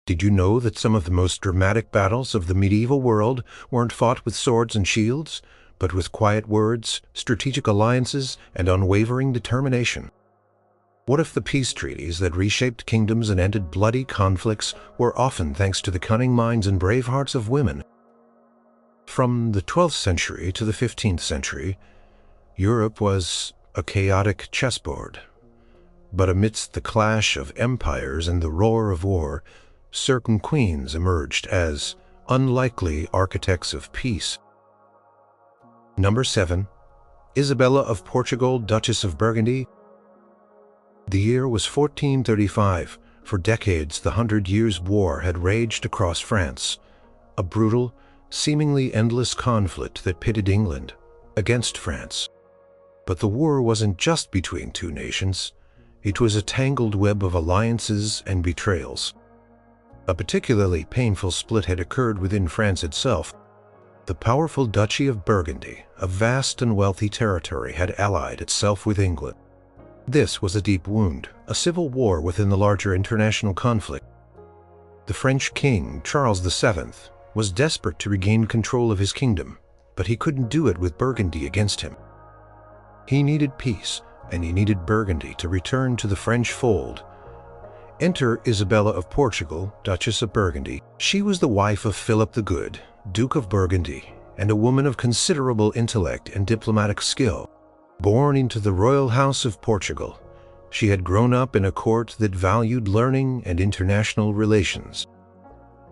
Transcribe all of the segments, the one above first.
Did you know that some of the most dramatic battles of the medieval world weren't fought with swords and shields, but with quiet words, strategic alliances, and unwavering determination? What if the peace treaties that reshaped kingdoms and ended bloody conflicts were often thanks to the cunning minds and brave hearts of women? From the 12th century to the 15th century, Europe was a chaotic chessboard. But amidst the clash of empires and the roar of war, certain queens emerged as unlikely architects of peace. Number 7. Isabella of Portugal, Duchess of Burgundy. The year was 1435. For decades, the 100 Years' War had raged across France, a brutal, seemingly endless conflict that pitted England against France. But the war wasn't just between two nations. It was a tangled web of alliances and betrayals. A particularly painful split had occurred within France itself. The powerful Duchy of Burgundy, a vast and wealthy territory, had allied itself with England. This was a deep wound, a civil war within the larger international conflict. The French king, Charles VII, was desperate to regain control of his kingdom, but he couldn't do it with Burgundy against him. He needed peace, and he needed Burgundy to return to the French fold. Enter Isabella of Portugal, Duchess of Burgundy. She was the wife of Philip the Good, Duke of Burgundy, and a woman of considerable intellect and diplomatic skill. Born into the royal house of Portugal, she had grown up in a court that valued learning and international relations.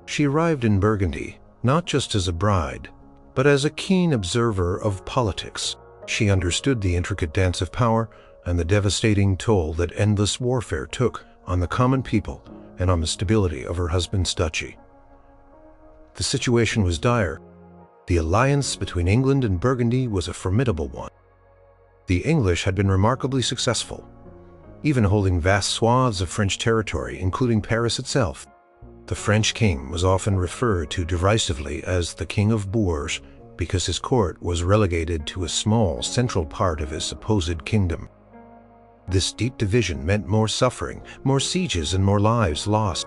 She arrived in Burgundy not just as a bride, but as a keen observer of politics. She understood the intricate dance of power and the devastating toll that endless warfare took on the common people and on the stability of her husband's duchy. The situation was dire. The alliance between England and Burgundy was a formidable one. The English had been remarkably successful, even holding vast swaths of French territory, including Paris itself. The French king was often referred to derisively as the King of Boors because his court was relegated to a small central part of his supposed kingdom. This deep division meant more suffering, more sieges, and more lives lost.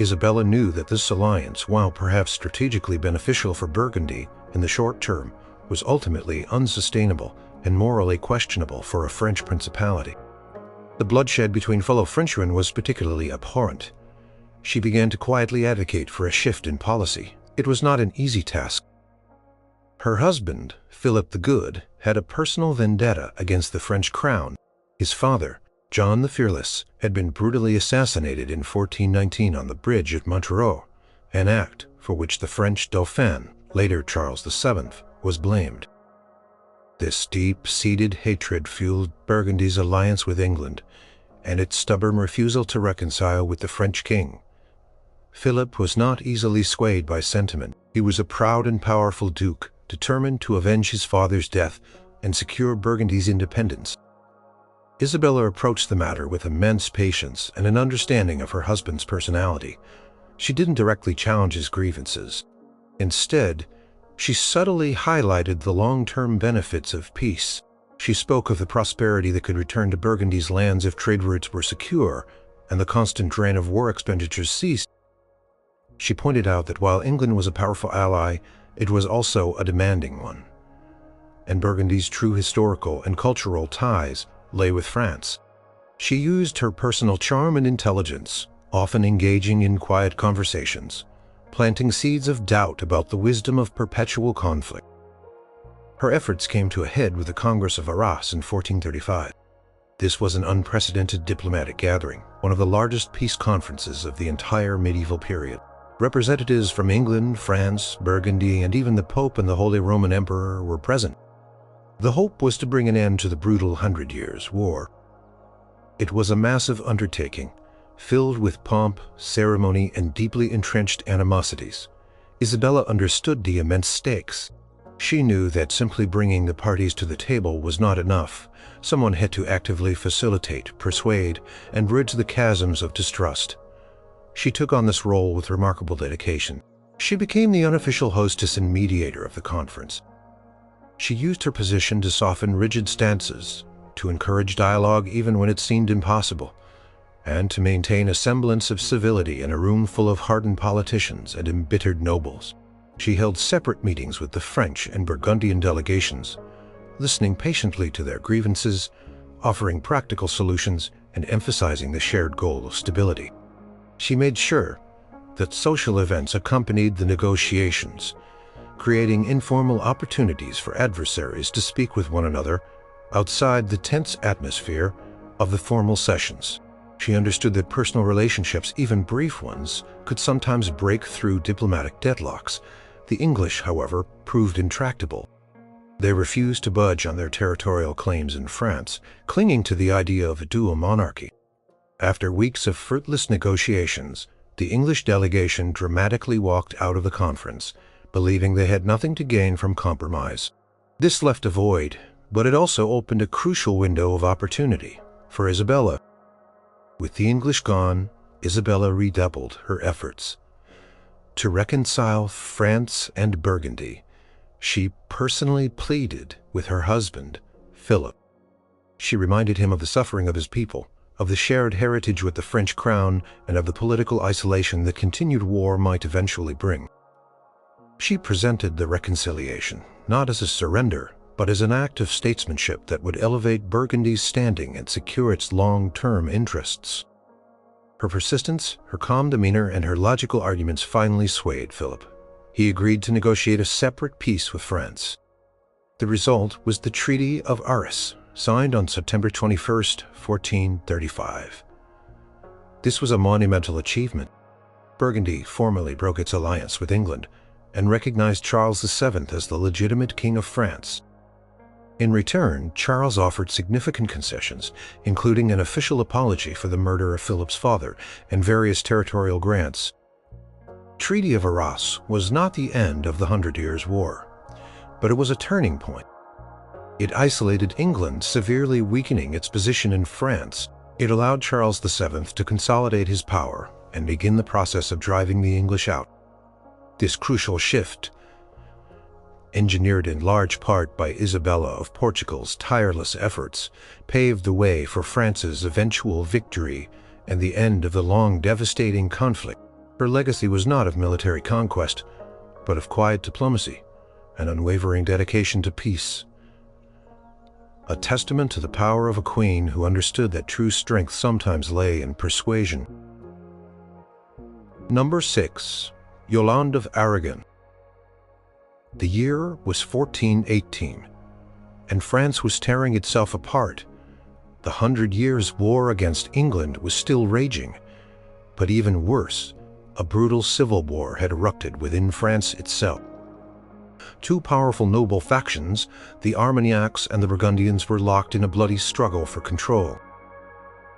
Isabella knew that this alliance, while perhaps strategically beneficial for Burgundy in the short term, was ultimately unsustainable and morally questionable for a French principality. The bloodshed between fellow Frenchmen was particularly abhorrent. She began to quietly advocate for a shift in policy. It was not an easy task. Her husband, Philip the Good, had a personal vendetta against the French crown. His father, John the Fearless, had been brutally assassinated in 1419 on the bridge at Montereau, an act for which the French Dauphin, later Charles VII, was blamed. This deep-seated hatred fueled Burgundy's alliance with England and its stubborn refusal to reconcile with the French king. Philip was not easily swayed by sentiment. He was a proud and powerful duke, determined to avenge his father's death and secure Burgundy's independence. Isabella approached the matter with immense patience and an understanding of her husband's personality. She didn't directly challenge his grievances. Instead, she subtly highlighted the long-term benefits of peace. She spoke of the prosperity that could return to Burgundy's lands if trade routes were secure and the constant drain of war expenditures ceased. She pointed out that while England was a powerful ally, it was also a demanding one, and Burgundy's true historical and cultural ties lay with France. She used her personal charm and intelligence, often engaging in quiet conversations, planting seeds of doubt about the wisdom of perpetual conflict. Her efforts came to a head with the Congress of Arras in 1435. This was an unprecedented diplomatic gathering, one of the largest peace conferences of the entire medieval period. Representatives from England, France, Burgundy, and even the Pope and the Holy Roman Emperor were present. The hope was to bring an end to the brutal 100 Years' War. It was a massive undertaking, filled with pomp, ceremony, and deeply entrenched animosities. Isabella understood the immense stakes. She knew that simply bringing the parties to the table was not enough. Someone had to actively facilitate, persuade, and bridge the chasms of distrust. She took on this role with remarkable dedication. She became the unofficial hostess and mediator of the conference. She used her position to soften rigid stances, to encourage dialogue even when it seemed impossible, and to maintain a semblance of civility in a room full of hardened politicians and embittered nobles. She held separate meetings with the French and Burgundian delegations, listening patiently to their grievances, offering practical solutions, and emphasizing the shared goal of stability. She made sure that social events accompanied the negotiations, creating informal opportunities for adversaries to speak with one another outside the tense atmosphere of the formal sessions. She understood that personal relationships, even brief ones, could sometimes break through diplomatic deadlocks. The English, however, proved intractable. They refused to budge on their territorial claims in France, clinging to the idea of a dual monarchy. After weeks of fruitless negotiations, the English delegation dramatically walked out of the conference, believing they had nothing to gain from compromise. This left a void, but it also opened a crucial window of opportunity for Isabella. With the English gone, Isabella redoubled her efforts. To reconcile France and Burgundy, she personally pleaded with her husband, Philip. She reminded him of the suffering of his people, of the shared heritage with the French crown, and of the political isolation that continued war might eventually bring. She presented the reconciliation not as a surrender, but as an act of statesmanship that would elevate Burgundy's standing and secure its long-term interests. Her persistence, her calm demeanor, and her logical arguments finally swayed Philip. He agreed to negotiate a separate peace with France. The result was the Treaty of Arras, signed on September 21, 1435. This was a monumental achievement. Burgundy formally broke its alliance with England and recognized Charles VII as the legitimate King of France. In return, Charles offered significant concessions, including an official apology for the murder of Philip's father and various territorial grants. Treaty of Arras was not the end of the 100 Years' War, but it was a turning point. It isolated England, severely weakening its position in France. It allowed Charles VII to consolidate his power and begin the process of driving the English out. This crucial shift, engineered in large part by Isabella of Portugal's tireless efforts, paved the way for France's eventual victory and the end of the long devastating conflict. Her legacy was not of military conquest, but of quiet diplomacy and unwavering dedication to peace. A testament to the power of a queen who understood that true strength sometimes lay in persuasion. Number 6. Yolande of Aragon. The year was 1418, and France was tearing itself apart. The 100 Years' War against England was still raging, but even worse, a brutal civil war had erupted within France itself. Two powerful noble factions, the Armagnacs and the Burgundians, were locked in a bloody struggle for control.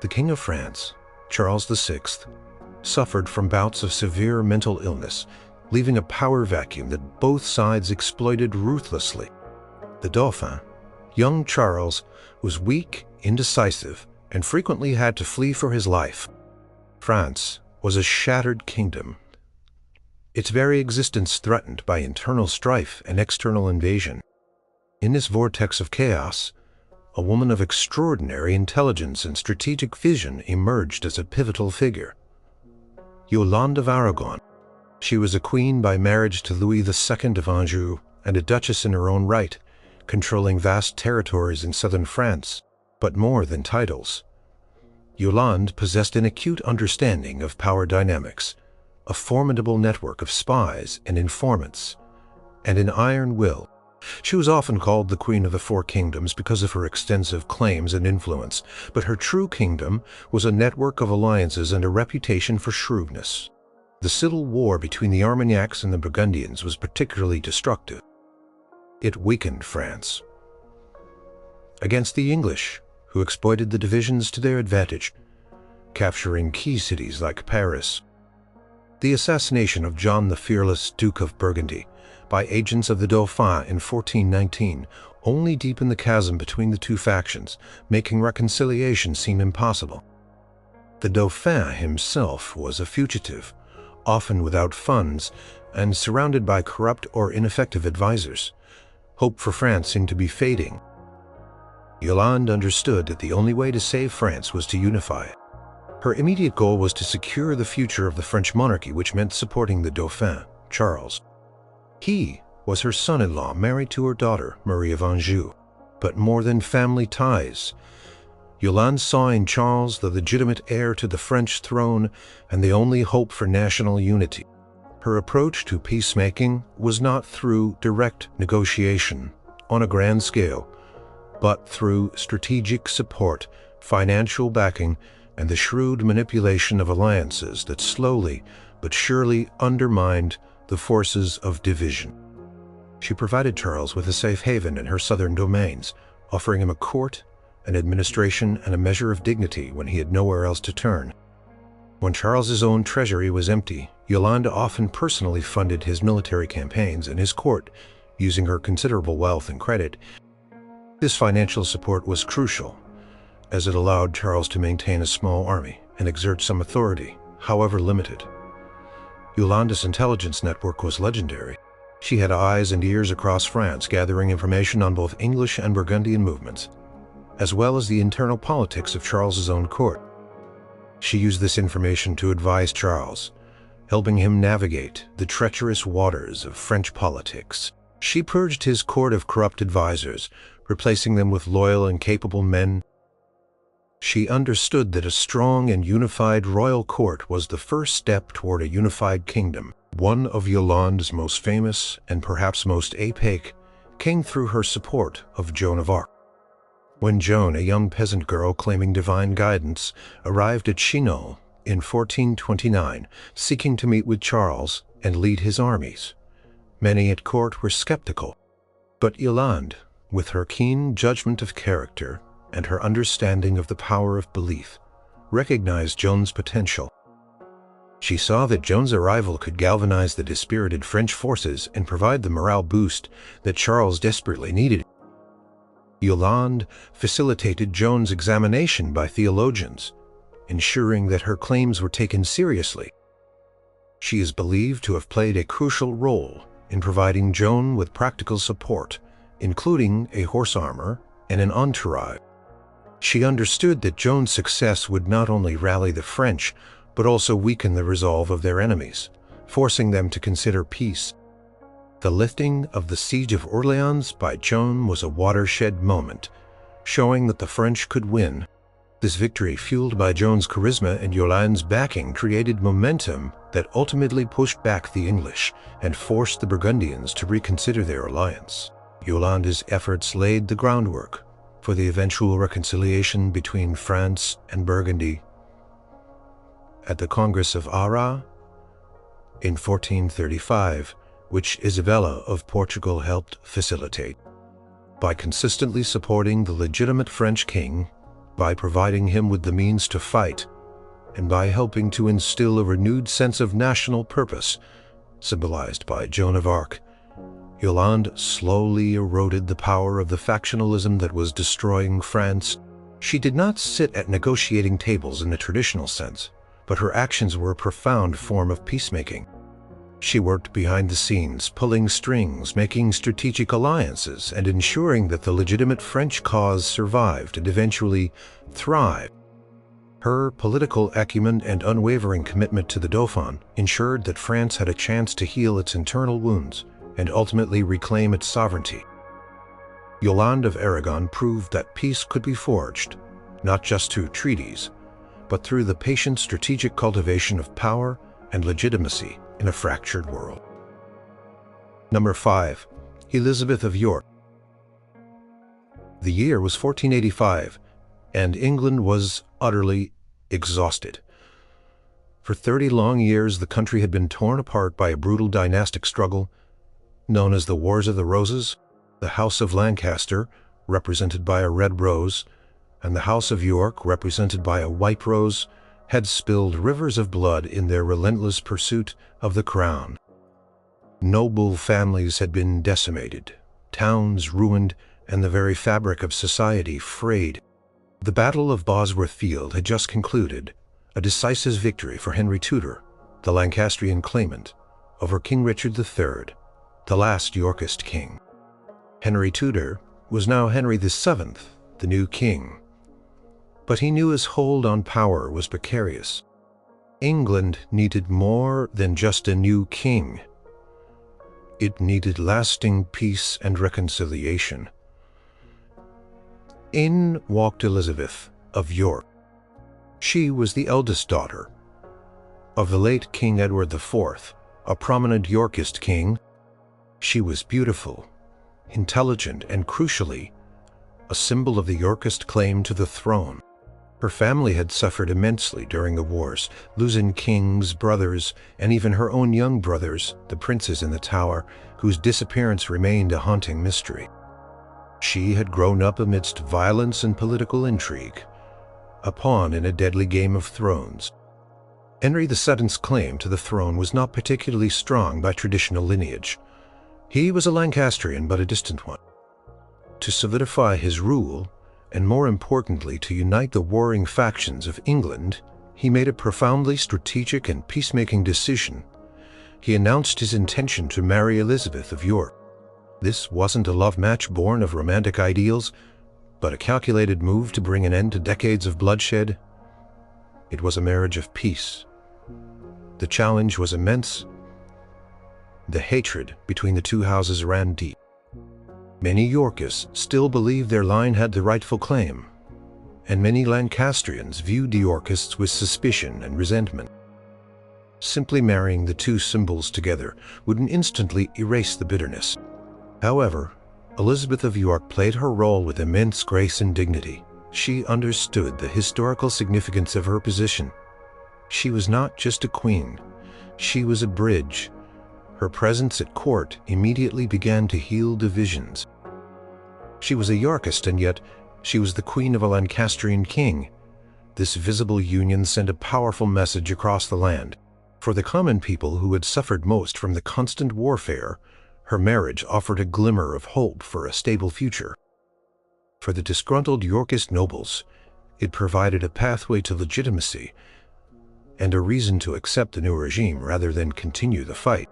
The King of France, Charles VI, suffered from bouts of severe mental illness, leaving a power vacuum that both sides exploited ruthlessly. The Dauphin, young Charles, was weak, indecisive, and frequently had to flee for his life. France was a shattered kingdom, its very existence threatened by internal strife and external invasion. In this vortex of chaos, a woman of extraordinary intelligence and strategic vision emerged as a pivotal figure. Yolande of Aragon. She was a queen by marriage to Louis II of Anjou and a duchess in her own right, controlling vast territories in southern France. But more than titles, Yolande possessed an acute understanding of power dynamics, a formidable network of spies and informants, and an iron will. She was often called the Queen of the Four Kingdoms because of her extensive claims and influence, but her true kingdom was a network of alliances and a reputation for shrewdness. The civil war between the Armagnacs and the Burgundians was particularly destructive. It weakened France against the English, who exploited the divisions to their advantage, capturing key cities like Paris. The assassination of John the Fearless, Duke of Burgundy, by agents of the Dauphin in 1419 only deepened the chasm between the two factions, making reconciliation seem impossible. The Dauphin himself was a fugitive, often without funds, and surrounded by corrupt or ineffective advisors. Hope for France seemed to be fading. Yolande understood that the only way to save France was to unify. Her immediate goal was to secure the future of the French monarchy, which meant supporting the Dauphin, Charles. He was her son-in-law, married to her daughter, Marie of Anjou. But more than family ties, Yolande saw in Charles the legitimate heir to the French throne and the only hope for national unity. Her approach to peacemaking was not through direct negotiation on a grand scale, but through strategic support, financial backing, and the shrewd manipulation of alliances that slowly but surely undermined the forces of division. She provided Charles with a safe haven in her southern domains, offering him a court, an administration, and a measure of dignity when he had nowhere else to turn. When Charles's own treasury was empty, Yolande often personally funded his military campaigns and his court, using her considerable wealth and credit. This financial support was crucial, as it allowed Charles to maintain a small army and exert some authority, however limited. Yolande's intelligence network was legendary. She had eyes and ears across France, gathering information on both English and Burgundian movements, as well as the internal politics of Charles's own court. She used this information to advise Charles, helping him navigate the treacherous waters of French politics. She purged his court of corrupt advisors, replacing them with loyal and capable men. She understood that a strong and unified royal court was the first step toward a unified kingdom. One of Yolande's most famous and perhaps most epic came through her support of Joan of Arc. When Joan, a young peasant girl claiming divine guidance, arrived at Chinon in 1429, seeking to meet with Charles and lead his armies, many at court were skeptical. But Yolande, with her keen judgment of character and her understanding of the power of belief, recognized Joan's potential. She saw that Joan's arrival could galvanize the dispirited French forces and provide the morale boost that Charles desperately needed. Yolande facilitated Joan's examination by theologians, ensuring that her claims were taken seriously. She is believed to have played a crucial role in providing Joan with practical support, including a horse armor and an entourage. She understood that Joan's success would not only rally the French, but also weaken the resolve of their enemies, forcing them to consider peace. The lifting of the Siege of Orleans by Joan was a watershed moment, showing that the French could win. This victory, fueled by Joan's charisma and Yolande's backing, created momentum that ultimately pushed back the English and forced the Burgundians to reconsider their alliance. Yolande's efforts laid the groundwork for the eventual reconciliation between France and Burgundy at the Congress of Arras in 1435, which Isabella of Portugal helped facilitate. By consistently supporting the legitimate French king, by providing him with the means to fight, and by helping to instill a renewed sense of national purpose, symbolized by Joan of Arc, Yolande slowly eroded the power of the factionalism that was destroying France. She did not sit at negotiating tables in the traditional sense, but her actions were a profound form of peacemaking. She worked behind the scenes, pulling strings, making strategic alliances, and ensuring that the legitimate French cause survived and eventually thrived. Her political acumen and unwavering commitment to the Dauphin ensured that France had a chance to heal its internal wounds and ultimately reclaim its sovereignty. Yolande of Aragon proved that peace could be forged, not just through treaties, but through the patient strategic cultivation of power and legitimacy in a fractured world. Number 5. Elizabeth of York. The year was 1485, and England was utterly exhausted. For 30 long years, the country had been torn apart by a brutal dynastic struggle known as the Wars of the Roses. The House of Lancaster, represented by a red rose, and the House of York, represented by a white rose, had spilled rivers of blood in their relentless pursuit of the crown. Noble families had been decimated, towns ruined, and the very fabric of society frayed. The Battle of Bosworth Field had just concluded, a decisive victory for Henry Tudor, the Lancastrian claimant, over King Richard III, the last Yorkist king. Henry Tudor was now Henry VII, the new king. But he knew his hold on power was precarious. England needed more than just a new king. It needed lasting peace and reconciliation. In walked Elizabeth of York. She was the eldest daughter of the late King Edward IV, a prominent Yorkist king. She was beautiful, intelligent, and crucially, a symbol of the Yorkist claim to the throne. Her family had suffered immensely during the wars, losing kings, brothers, and even her own young brothers, the princes in the Tower, whose disappearance remained a haunting mystery. She had grown up amidst violence and political intrigue, a pawn in a deadly game of thrones. Henry VII's claim to the throne was not particularly strong by traditional lineage. He was a Lancastrian, but a distant one. To solidify his rule, and more importantly to unite the warring factions of England, he made a profoundly strategic and peacemaking decision. He announced his intention to marry Elizabeth of York. This wasn't a love match born of romantic ideals, but a calculated move to bring an end to decades of bloodshed. It was a marriage of peace. The challenge was immense. The hatred between the two houses ran deep. Many Yorkists still believed their line had the rightful claim, and many Lancastrians viewed the Yorkists with suspicion and resentment. Simply marrying the two symbols together wouldn't instantly erase the bitterness. However, Elizabeth of York played her role with immense grace and dignity. She understood the historical significance of her position. She was not just a queen, she was a bridge. Her presence at court immediately began to heal divisions. She was a Yorkist, and yet she was the queen of a Lancastrian king. This visible union sent a powerful message across the land. For the common people who had suffered most from the constant warfare, her marriage offered a glimmer of hope for a stable future. For the disgruntled Yorkist nobles, it provided a pathway to legitimacy and a reason to accept the new regime rather than continue the fight.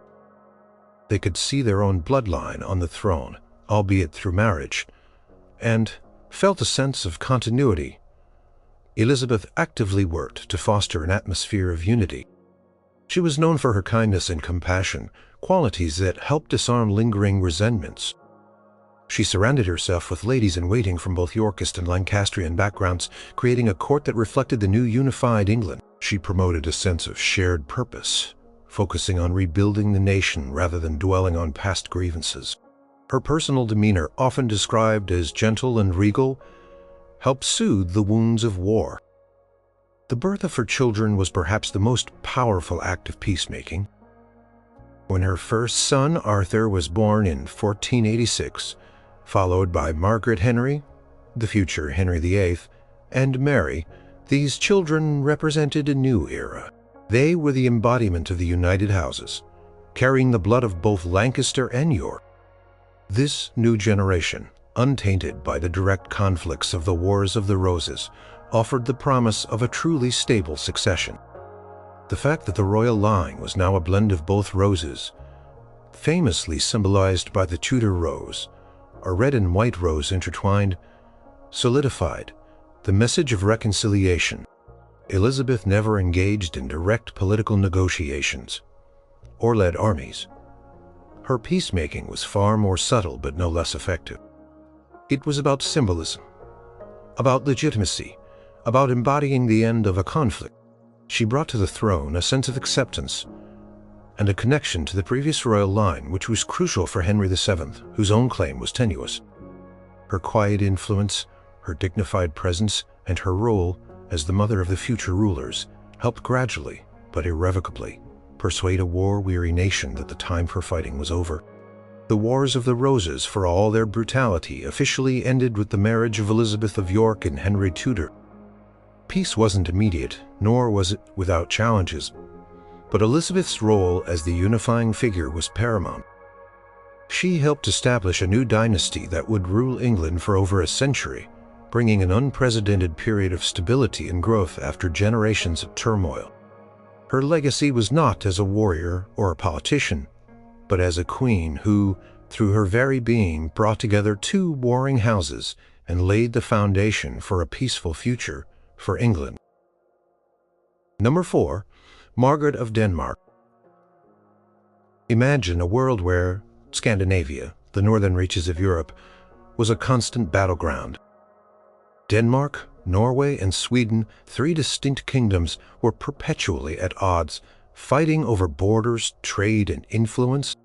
They could see their own bloodline on the throne, albeit through marriage, and felt a sense of continuity. Elizabeth actively worked to foster an atmosphere of unity. She was known for her kindness and compassion, qualities that helped disarm lingering resentments. She surrounded herself with ladies-in-waiting from both Yorkist and Lancastrian backgrounds, creating a court that reflected the new unified England. She promoted a sense of shared purpose, focusing on rebuilding the nation rather than dwelling on past grievances. Her personal demeanor, often described as gentle and regal, helped soothe the wounds of war. The birth of her children was perhaps the most powerful act of peacemaking. When her first son, Arthur, was born in 1486, followed by Margaret Henry, the future Henry VIII, and Mary, these children represented a new era. They were the embodiment of the United Houses, carrying the blood of both Lancaster and York. This new generation, untainted by the direct conflicts of the Wars of the Roses, offered the promise of a truly stable succession. The fact that the royal line was now a blend of both roses, famously symbolized by the Tudor rose, a red and white rose intertwined, solidified the message of reconciliation. Elizabeth never engaged in direct political negotiations or led armies. Her peacemaking was far more subtle but no less effective. It was about symbolism, about legitimacy, about embodying the end of a conflict. She brought to the throne a sense of acceptance and a connection to the previous royal line, which was crucial for Henry VII, whose own claim was tenuous. Her quiet influence, her dignified presence, and her role as the mother of the future rulers helped gradually, but irrevocably, persuade a war-weary nation that the time for fighting was over. The Wars of the Roses, for all their brutality, officially ended with the marriage of Elizabeth of York and Henry Tudor. Peace wasn't immediate, nor was it without challenges, but Elizabeth's role as the unifying figure was paramount. She helped establish a new dynasty that would rule England for over a century, bringing an unprecedented period of stability and growth after generations of turmoil. Her legacy was not as a warrior or a politician, but as a queen who, through her very being, brought together two warring houses and laid the foundation for a peaceful future for England. Number 4. Margaret of Denmark. Imagine a world where Scandinavia, the northern reaches of Europe, was a constant battleground. Denmark, Norway, and Sweden, 3 distinct kingdoms, were perpetually at odds, fighting over borders, trade, and influence.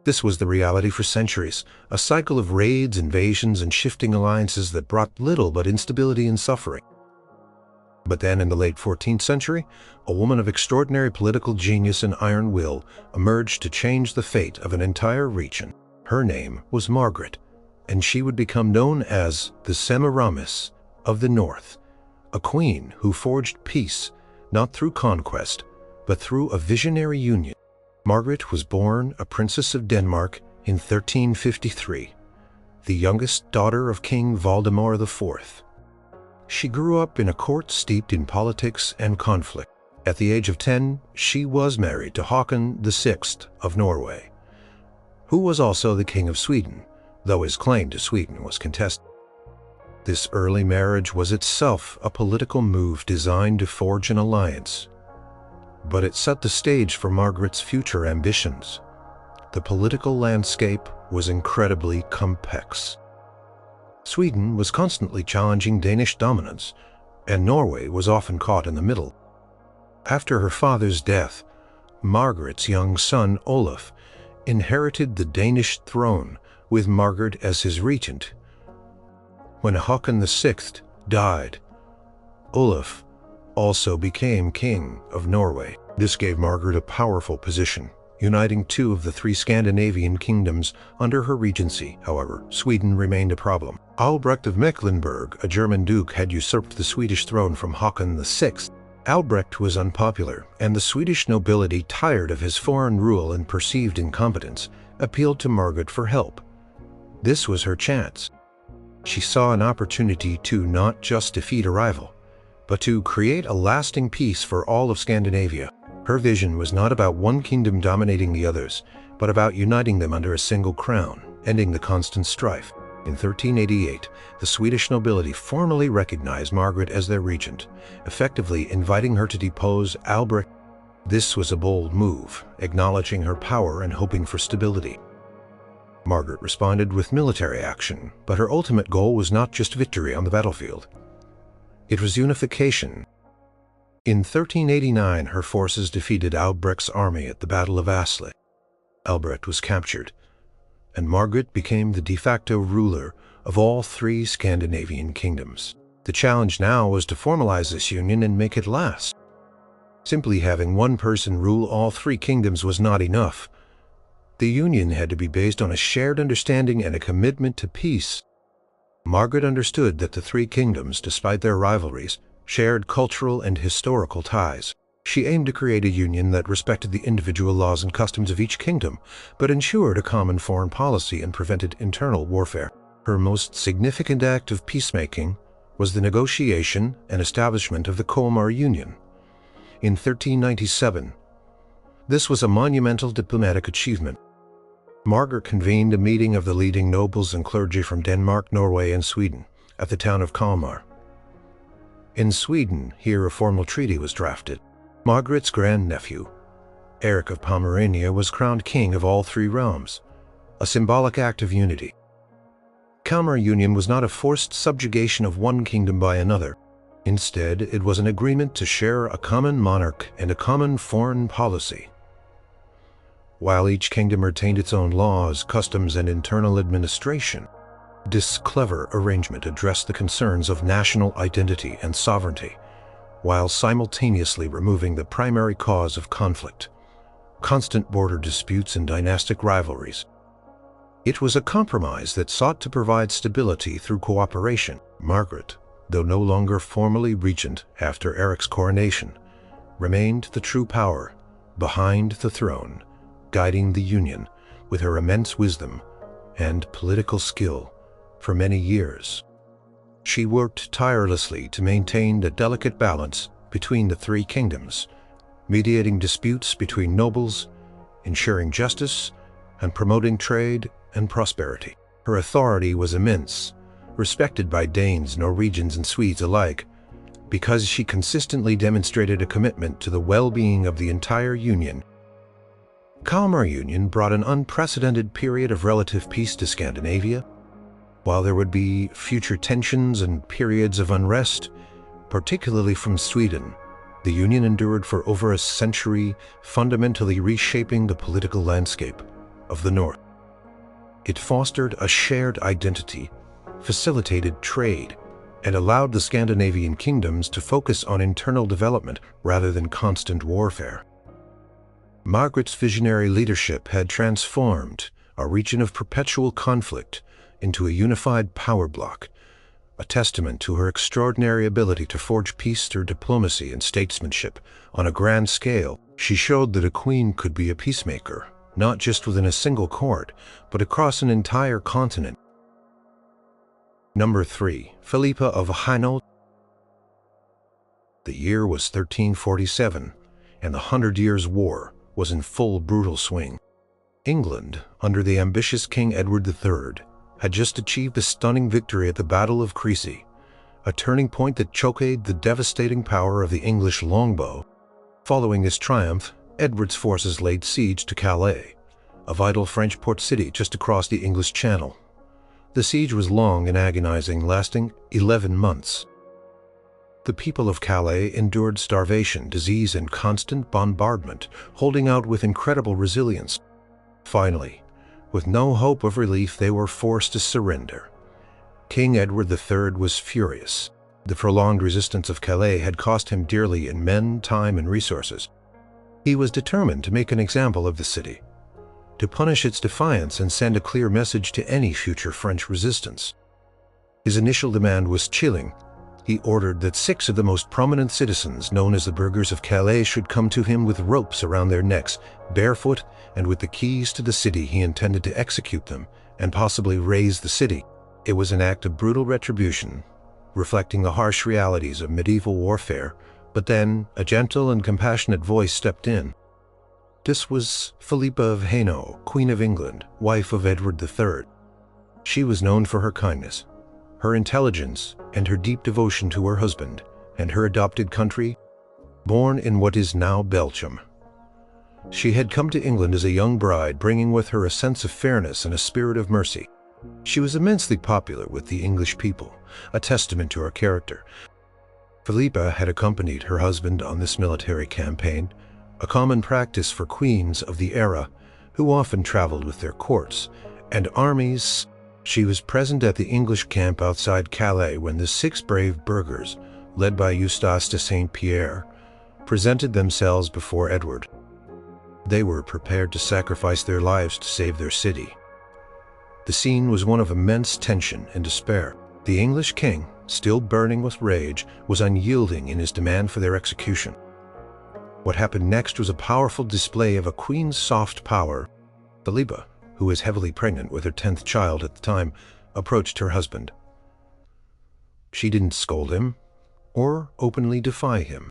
This was the reality for centuries, a cycle of raids, invasions, and shifting alliances that brought little but instability and suffering. But then, in the late 14th century, a woman of extraordinary political genius and iron will emerged to change the fate of an entire region. Her name was Margaret, and she would become known as the Semiramis of the North, a queen who forged peace not through conquest, but through a visionary union. Margaret was born a princess of Denmark in 1353, the youngest daughter of King Valdemar IV. She grew up in a court steeped in politics and conflict. At the age of 10, she was married to Håkon VI of Norway, who was also the King of Sweden, though his claim to Sweden was contested. This early marriage was itself a political move designed to forge an alliance. But it set the stage for Margaret's future ambitions. The political landscape was incredibly complex. Sweden was constantly challenging Danish dominance, and Norway was often caught in the middle. After her father's death, Margaret's young son Olaf inherited the Danish throne with Margaret as his regent. When Håkon VI died, Olaf also became King of Norway. This gave Margaret a powerful position, uniting 2 of the 3 Scandinavian kingdoms under her regency. However, Sweden remained a problem. Albrecht of Mecklenburg, a German duke, had usurped the Swedish throne from Håkon VI. Albrecht was unpopular, and the Swedish nobility, tired of his foreign rule and perceived incompetence, appealed to Margaret for help. This was her chance. She saw an opportunity to not just defeat a rival, but to create a lasting peace for all of Scandinavia. Her vision was not about one kingdom dominating the others, but about uniting them under a single crown, ending the constant strife. In 1388, the Swedish nobility formally recognized Margaret as their regent, effectively inviting her to depose Albrecht. This was a bold move, acknowledging her power and hoping for stability. Margaret responded with military action, but her ultimate goal was not just victory on the battlefield. It was unification. In 1389, her forces defeated Albrecht's army at the Battle of Asle. Albrecht was captured, and Margaret became the de facto ruler of all 3 Scandinavian kingdoms. The challenge now was to formalize this union and make it last. Simply having one person rule all 3 kingdoms was not enough. The union had to be based on a shared understanding and a commitment to peace. Margaret understood that the 3 kingdoms, despite their rivalries, shared cultural and historical ties. She aimed to create a union that respected the individual laws and customs of each kingdom, but ensured a common foreign policy and prevented internal warfare. Her most significant act of peacemaking was the negotiation and establishment of the Kalmar Union in 1397. This was a monumental diplomatic achievement. Margaret convened a meeting of the leading nobles and clergy from Denmark, Norway, and Sweden at the town of Kalmar. In Sweden, here a formal treaty was drafted. Margaret's grandnephew, Eric of Pomerania, was crowned king of all 3 realms, a symbolic act of unity. Kalmar Union was not a forced subjugation of one kingdom by another. Instead, it was an agreement to share a common monarch and a common foreign policy. While each kingdom retained its own laws, customs, and internal administration, this clever arrangement addressed the concerns of national identity and sovereignty, while simultaneously removing the primary cause of conflict, constant border disputes and dynastic rivalries. It was a compromise that sought to provide stability through cooperation. Margaret, though no longer formally regent after Eric's coronation, remained the true power behind the throne, guiding the union with her immense wisdom and political skill for many years. She worked tirelessly to maintain the delicate balance between the 3 kingdoms, mediating disputes between nobles, ensuring justice, and promoting trade and prosperity. Her authority was immense, respected by Danes, Norwegians, and Swedes alike. because she consistently demonstrated a commitment to the well-being of the entire Union. Kalmar Union brought an unprecedented period of relative peace to Scandinavia. While there would be future tensions and periods of unrest, particularly from Sweden, the Union endured for over a century, fundamentally reshaping the political landscape of the North. It fostered a shared identity, facilitated trade, and allowed the Scandinavian kingdoms to focus on internal development rather than constant warfare. Margaret's visionary leadership had transformed a region of perpetual conflict into a unified power bloc, a testament to her extraordinary ability to forge peace through diplomacy and statesmanship. On a grand scale, she showed that a queen could be a peacemaker, not just within a single court, but across an entire continent. Number 3. Filipe of Hano. The year was 1347, and the 100 Years' War was in full brutal swing. England, under the ambitious King Edward III, had just achieved a stunning victory at the Battle of Crecy, a turning point that choqued the devastating power of the English longbow. Following this triumph, Edward's forces laid siege to Calais, a vital French port city just across the English Channel. The siege was long and agonizing, lasting 11 months. The people of Calais endured starvation, disease, and constant bombardment, holding out with incredible resilience. Finally, with no hope of relief, they were forced to surrender. King Edward III was furious. The prolonged resistance of Calais had cost him dearly in men, time, and resources. He was determined to make an example of the city, to punish its defiance and send a clear message to any future French resistance. His initial demand was chilling. He ordered that 6 of the most prominent citizens, known as the burghers of Calais, should come to him with ropes around their necks, barefoot, and with the keys to the city. He intended to execute them and possibly raze the city. It was an act of brutal retribution, reflecting the harsh realities of medieval warfare, but then a gentle and compassionate voice stepped in. This was Filipe of Hano, Queen of England, wife of Edward III. She was known for her kindness, her intelligence, and her deep devotion to her husband and her adopted country, born in what is now Belgium. She had come to England as a young bride, bringing with her a sense of fairness and a spirit of mercy. She was immensely popular with the English people, a testament to her character. Filipe had accompanied her husband on this military campaign, a common practice for queens of the era who often traveled with their courts and armies. She was present at the English camp outside Calais when the 6 brave burghers, led by Eustace de Saint-Pierre, presented themselves before Edward. They were prepared to sacrifice their lives to save their city. The scene was one of immense tension and despair. The English king, still burning with rage, was unyielding in his demand for their execution. What happened next was a powerful display of a queen's soft power. Filipe, who was heavily pregnant with her 10th child at the time, approached her husband. She didn't scold him or openly defy him.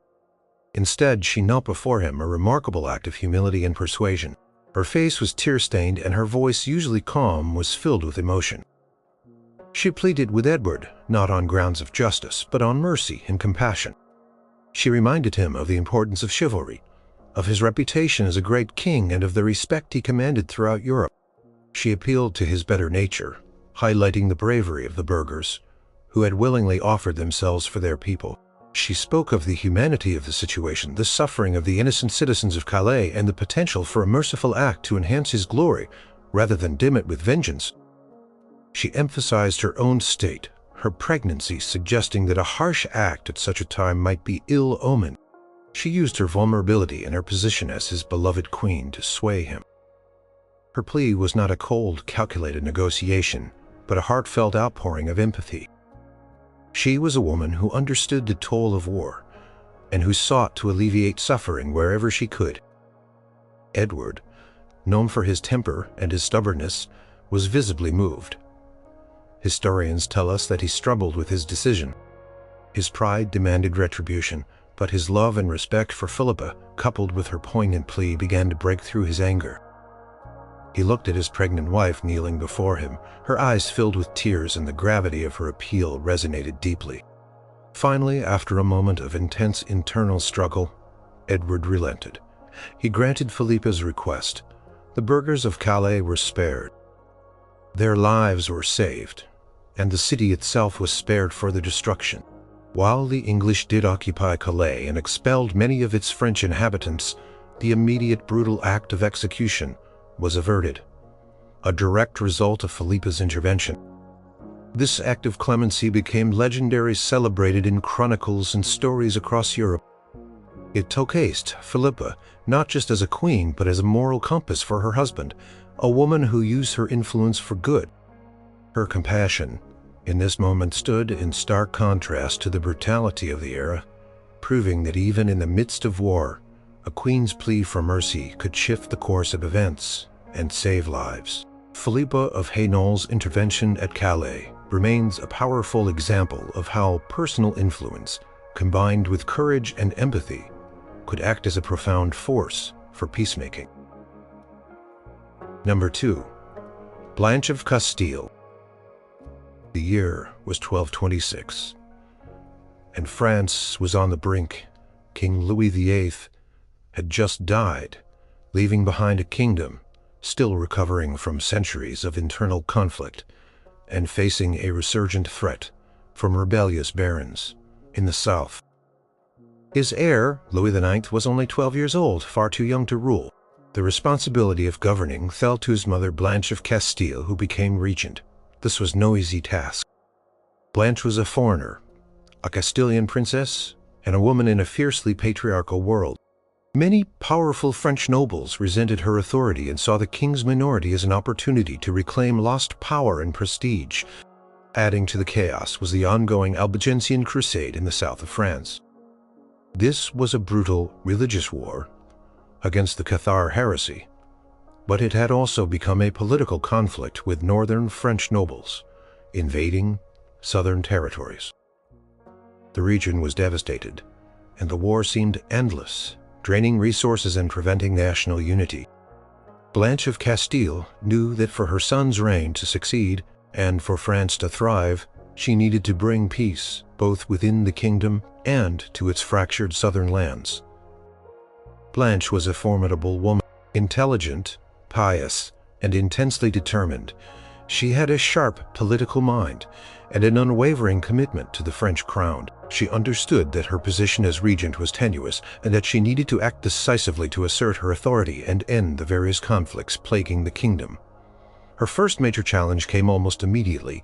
Instead, she knelt before him, a remarkable act of humility and persuasion. Her face was tear-stained, and her voice, usually calm, was filled with emotion. She pleaded with Edward, not on grounds of justice, but on mercy and compassion. She reminded him of the importance of chivalry, of his reputation as a great king, and of the respect he commanded throughout Europe. She appealed to his better nature, highlighting the bravery of the burghers, who had willingly offered themselves for their people. She spoke of the humanity of the situation, the suffering of the innocent citizens of Calais, and the potential for a merciful act to enhance his glory, rather than dim it with vengeance. She emphasized her own state, her pregnancy, suggesting that a harsh act at such a time might be ill omened. She used her vulnerability and her position as his beloved queen to sway him. Her plea was not a cold, calculated negotiation, but a heartfelt outpouring of empathy. She was a woman who understood the toll of war, and who sought to alleviate suffering wherever she could. Edward, known for his temper and his stubbornness, was visibly moved. Historians tell us that he struggled with his decision. His pride demanded retribution, but his love and respect for Filipe, coupled with her poignant plea, began to break through his anger. He looked at his pregnant wife kneeling before him, her eyes filled with tears, and the gravity of her appeal resonated deeply. Finally, after a moment of intense internal struggle, Edward relented. He granted Filipe's request. The burghers of Calais were spared. Their lives were saved, and the city itself was spared further destruction. While the English did occupy Calais and expelled many of its French inhabitants, the immediate brutal act of execution was averted, a direct result of Filipe's intervention. This act of clemency became legendary, celebrated in chronicles and stories across Europe. It showcased Filipa not just as a queen, but as a moral compass for her husband, a woman who used her influence for good. Her compassion in this moment stood in stark contrast to the brutality of the era, proving that even in the midst of war, a queen's plea for mercy could shift the course of events and save lives. Filipe of Hano's intervention at Calais remains a powerful example of how personal influence, combined with courage and empathy, could act as a profound force for peacemaking. Number 2. Blanch of Castile. The year was 1226, and France was on the brink. King Louis VIII had just died, leaving behind a kingdom still recovering from centuries of internal conflict and facing a resurgent threat from rebellious barons in the south. His heir, Louis IX, was only 12 years old, far too young to rule. The responsibility of governing fell to his mother, Blanch of Castile, who became regent. This was no easy task. Blanche was a foreigner, a Castilian princess, and a woman in a fiercely patriarchal world. Many powerful French nobles resented her authority and saw the king's minority as an opportunity to reclaim lost power and prestige. Adding to the chaos was the ongoing Albigensian Crusade in the south of France. This was a brutal religious war against the Cathar heresy, but it had also become a political conflict with northern French nobles invading southern territories. The region was devastated, and the war seemed endless, draining resources and preventing national unity. Blanche of Castile knew that for her son's reign to succeed and for France to thrive, she needed to bring peace both within the kingdom and to its fractured southern lands. Blanche was a formidable woman, intelligent, pious, and intensely determined. She had a sharp political mind and an unwavering commitment to the French crown. She understood that her position as regent was tenuous and that she needed to act decisively to assert her authority and end the various conflicts plaguing the kingdom. Her first major challenge came almost immediately.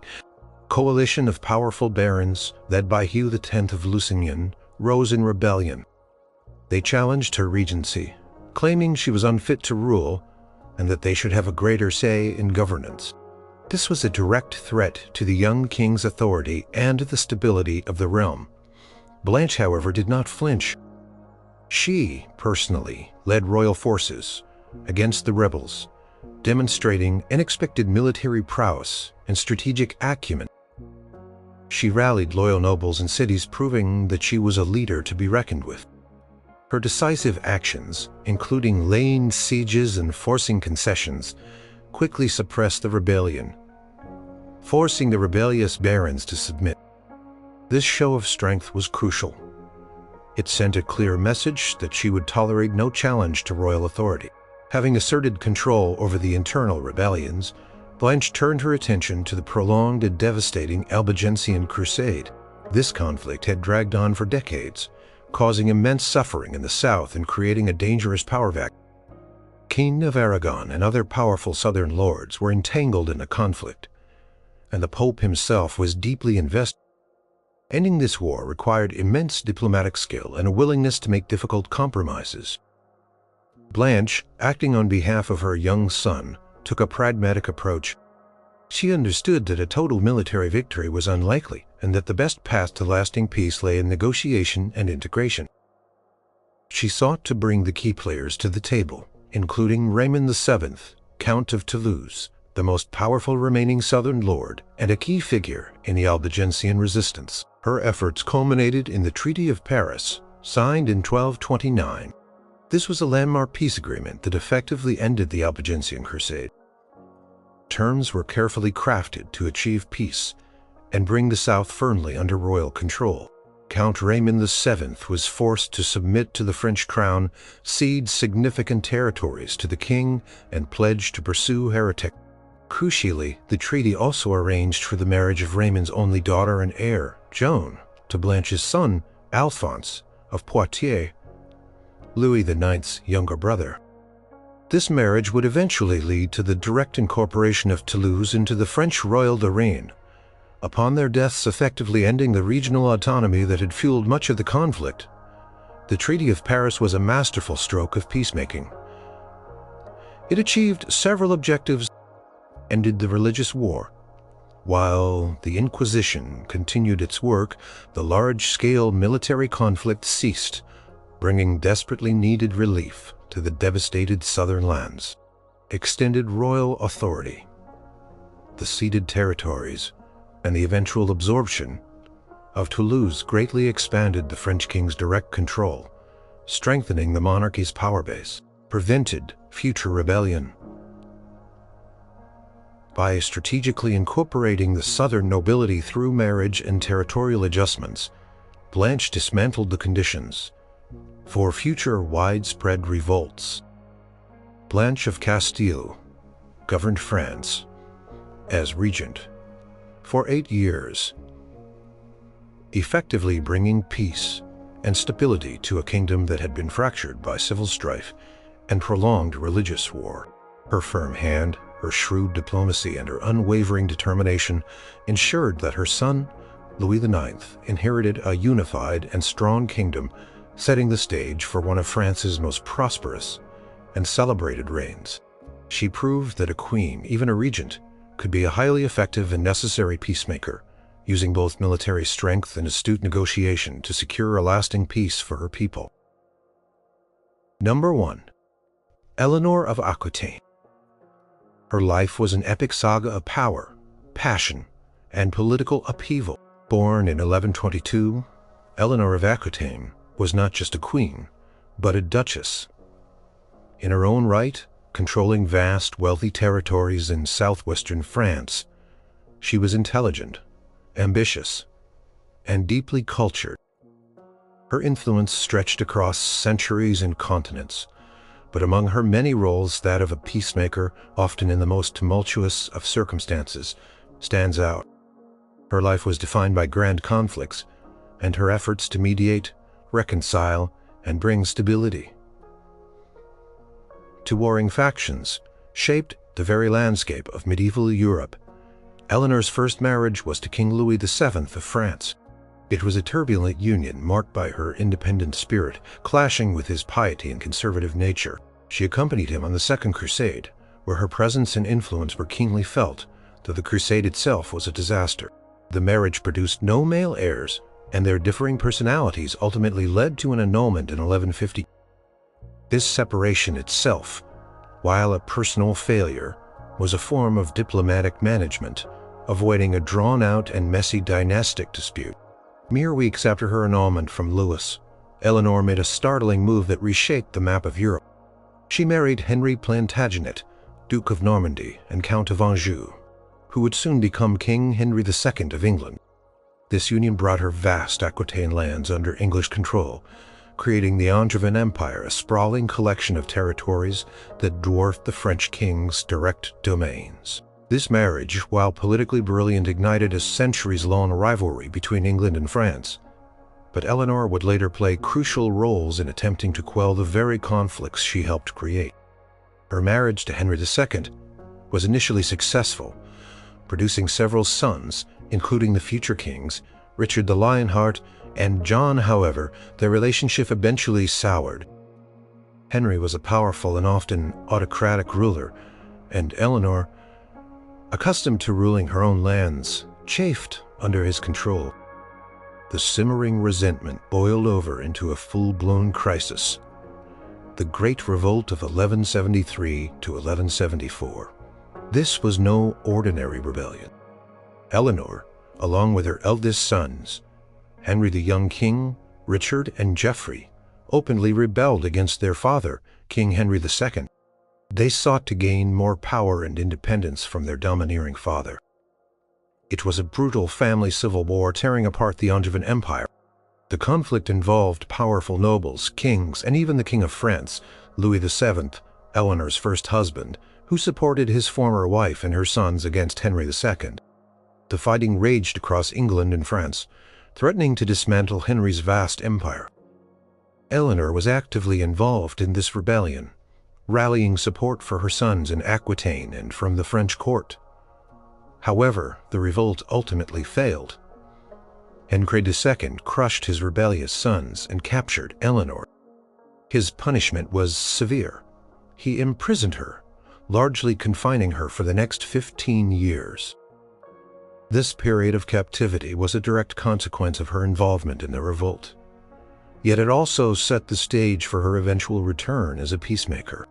A coalition of powerful barons, led by Hugh X of Lusignan, rose in rebellion. They challenged her regency, claiming she was unfit to rule and that they should have a greater say in governance. This was a direct threat to the young king's authority and the stability of the realm. Blanche, however, did not flinch. She, personally, led royal forces against the rebels, demonstrating unexpected military prowess and strategic acumen. She rallied loyal nobles and cities, proving that she was a leader to be reckoned with. Her decisive actions, including laying sieges and forcing concessions, quickly suppressed the rebellion, forcing the rebellious barons to submit. This show of strength was crucial. It sent a clear message that she would tolerate no challenge to royal authority. Having asserted control over the internal rebellions, Blanche turned her attention to the prolonged and devastating Albigensian Crusade. This conflict had dragged on for decades, causing immense suffering in the south and creating a dangerous power vacuum. King of Aragon and other powerful southern lords were entangled in the conflict, and the Pope himself was deeply invested. Ending this war required immense diplomatic skill and a willingness to make difficult compromises. Blanche, acting on behalf of her young son, took a pragmatic approach. She understood that a total military victory was unlikely and that the best path to lasting peace lay in negotiation and integration. She sought to bring the key players to the table, including Raymond VII, Count of Toulouse, the most powerful remaining southern lord and a key figure in the Albigensian resistance. Her efforts culminated in the Treaty of Arras, signed in 1229. This was a landmark peace agreement that effectively ended the Albigensian Crusade. Terms were carefully crafted to achieve peace and bring the South firmly under royal control. Count Raymond VII was forced to submit to the French crown, cede significant territories to the king, and pledge to pursue heretics. Crucially, the treaty also arranged for the marriage of Raymond's only daughter and heir, Joan, to Blanche's son, Alphonse of Poitiers, Louis IX's younger brother. This marriage would eventually lead to the direct incorporation of Toulouse into the French royal domain, upon their deaths effectively ending the regional autonomy that had fueled much of the conflict. The Treaty of Paris was a masterful stroke of peacemaking. It achieved several objectives, ended the religious war. While the Inquisition continued its work, the large-scale military conflict ceased, bringing desperately needed relief to the devastated southern lands. Extended royal authority, the ceded territories, and the eventual absorption of Toulouse greatly expanded the French king's direct control, strengthening the monarchy's power base, prevented future rebellion. By strategically incorporating the southern nobility through marriage and territorial adjustments, Blanche dismantled the conditions for future widespread revolts. Blanch of Castile governed France as regent for 8 years, effectively bringing peace and stability to a kingdom that had been fractured by civil strife and prolonged religious war. Her firm hand, her shrewd diplomacy, and her unwavering determination ensured that her son, Louis IX, inherited a unified and strong kingdom, setting the stage for one of France's most prosperous and celebrated reigns. She proved that a queen, even a regent, could be a highly effective and necessary peacemaker, using both military strength and astute negotiation to secure a lasting peace for her people. Number 1. Eleanor of Aquitane. Her life was an epic saga of power, passion, and political upheaval. Born in 1122, Eleanor of Aquitane was not just a queen, but a duchess. In her own right, controlling vast, wealthy territories in southwestern France, she was intelligent, ambitious, and deeply cultured. Her influence stretched across centuries and continents, but among her many roles, that of a peacemaker, often in the most tumultuous of circumstances, stands out. Her life was defined by grand conflicts, and her efforts to mediate, reconcile, and bring stability to warring factions shaped the very landscape of medieval Europe. Eleanor's first marriage was to King Louis VII of France. It was a turbulent union marked by her independent spirit, clashing with his piety and conservative nature. She accompanied him on the Second Crusade, where her presence and influence were keenly felt, though the crusade itself was a disaster. The marriage produced no male heirs, and their differing personalities ultimately led to an annulment in 1150. This separation itself, while a personal failure, was a form of diplomatic management, avoiding a drawn-out and messy dynastic dispute. Mere weeks after her annulment from Louis, Eleanor made a startling move that reshaped the map of Europe. She married Henry Plantagenet, Duke of Normandy and Count of Anjou, who would soon become King Henry II of England. This union brought her vast Aquitaine lands under English control, creating the Angevin Empire, a sprawling collection of territories that dwarfed the French king's direct domains. This marriage, while politically brilliant, ignited a centuries-long rivalry between England and France. But Eleanor would later play crucial roles in attempting to quell the very conflicts she helped create. Her marriage to Henry II was initially successful, producing several sons, including the future kings, Richard the Lionheart and John. However, their relationship eventually soured. Henry was a powerful and often autocratic ruler, and Eleanor, accustomed to ruling her own lands, chafed under his control. The simmering resentment boiled over into a full-blown crisis, the Great Revolt of 1173 to 1174. This was no ordinary rebellion. Eleanor, along with her eldest sons, Henry the young king, Richard, and Geoffrey, openly rebelled against their father, King Henry II. They sought to gain more power and independence from their domineering father. It was a brutal family civil war tearing apart the Angevin Empire. The conflict involved powerful nobles, kings, and even the King of France, Louis VII, Eleanor's first husband, who supported his former wife and her sons against Henry II. The fighting raged across England and France, threatening to dismantle Henry's vast empire. Eleanor was actively involved in this rebellion, rallying support for her sons in Aquitaine and from the French court. However, the revolt ultimately failed. Henry II crushed his rebellious sons and captured Eleanor. His punishment was severe. He imprisoned her, largely confining her for the next 15 years. This period of captivity was a direct consequence of her involvement in the revolt. Yet it also set the stage for her eventual return as a peacemaker.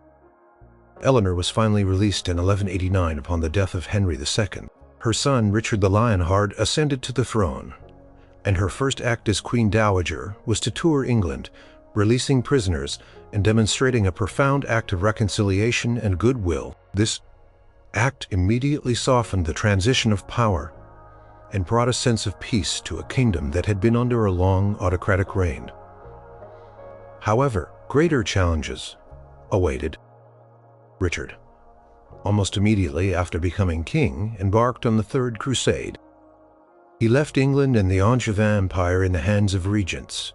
Eleanor was finally released in 1189 upon the death of Henry II. Her son, Richard the Lionheart, ascended to the throne, and her first act as Queen Dowager was to tour England, releasing prisoners and demonstrating a profound act of reconciliation and goodwill. This act immediately softened the transition of power and brought a sense of peace to a kingdom that had been under a long autocratic reign. However, greater challenges awaited. Richard, almost immediately after becoming king, embarked on the Third Crusade. He left England and the Angevin Empire in the hands of regents,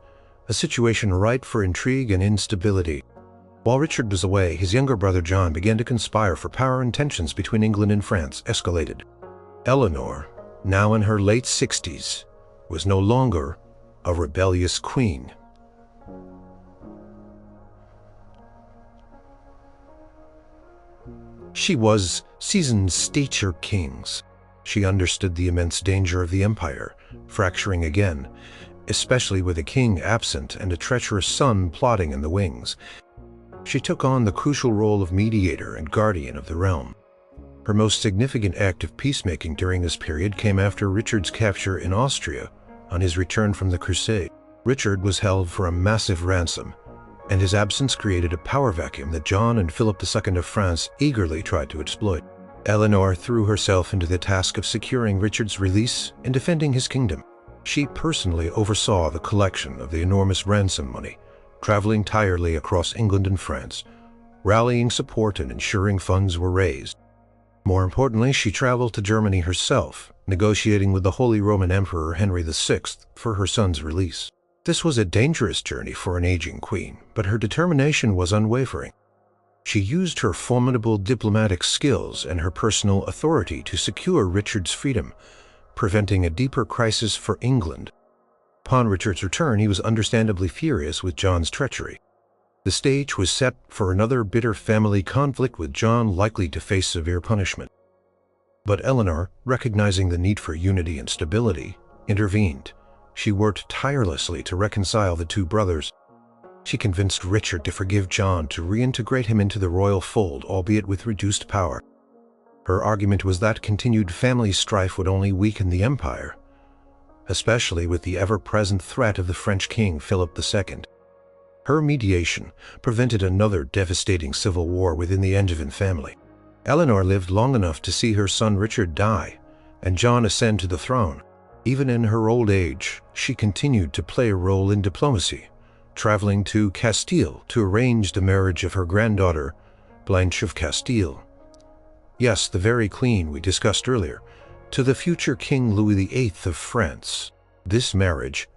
a situation ripe for intrigue and instability. While Richard was away, his younger brother John began to conspire for power, and tensions between England and France escalated. Eleanor, now in her late 60s, was no longer a rebellious queen. She was seasoned stature kings. She understood the immense danger of the empire fracturing again, especially with a king absent and a treacherous son plotting in the wings. She took on the crucial role of mediator and guardian of the realm. Her most significant act of peacemaking during this period came after Richard's capture in Austria on his return from the Crusade. Richard was held for a massive ransom, and his absence created a power vacuum that John and Philip II of France eagerly tried to exploit. Eleanor threw herself into the task of securing Richard's release and defending his kingdom. She personally oversaw the collection of the enormous ransom money, traveling tirelessly across England and France, rallying support and ensuring funds were raised. More importantly, she traveled to Germany herself, negotiating with the Holy Roman Emperor Henry VI for her son's release. This was a dangerous journey for an aging queen, but her determination was unwavering. She used her formidable diplomatic skills and her personal authority to secure Richard's freedom, preventing a deeper crisis for England. Upon Richard's return, he was understandably furious with John's treachery. The stage was set for another bitter family conflict, with John likely to face severe punishment. But Eleanor, recognizing the need for unity and stability, intervened. She worked tirelessly to reconcile the two brothers. She convinced Richard to forgive John, to reintegrate him into the royal fold, albeit with reduced power. Her argument was that continued family strife would only weaken the empire, especially with the ever-present threat of the French king Philip II. Her mediation prevented another devastating civil war within the Angevin family. Eleanor lived long enough to see her son Richard die and John ascend to the throne. Even in her old age, she continued to play a role in diplomacy, traveling to Castile to arrange the marriage of her granddaughter, Blanch of Castile. Yes, the very queen we discussed earlier, to the future King Louis VIII of France. This marriage,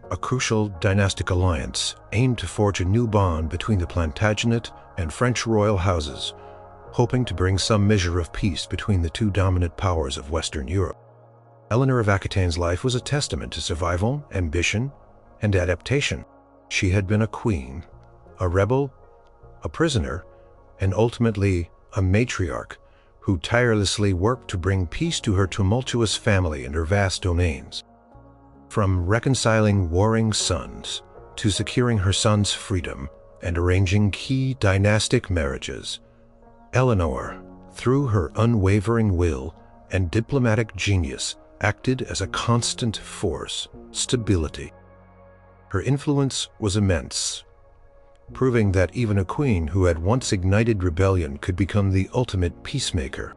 a crucial dynastic alliance, aimed to forge a new bond between the Plantagenet and French royal houses, hoping to bring some measure of peace between the two dominant powers of Western Europe. Eleanor of Aquitane's life was a testament to survival, ambition, and adaptation. She had been a queen, a rebel, a prisoner, and ultimately a matriarch who tirelessly worked to bring peace to her tumultuous family and her vast domains. From reconciling warring sons to securing her son's freedom and arranging key dynastic marriages, Eleanor, through her unwavering will and diplomatic genius, acted as a constant force, stability. Her influence was immense, proving that even a queen who had once ignited rebellion could become the ultimate peacemaker.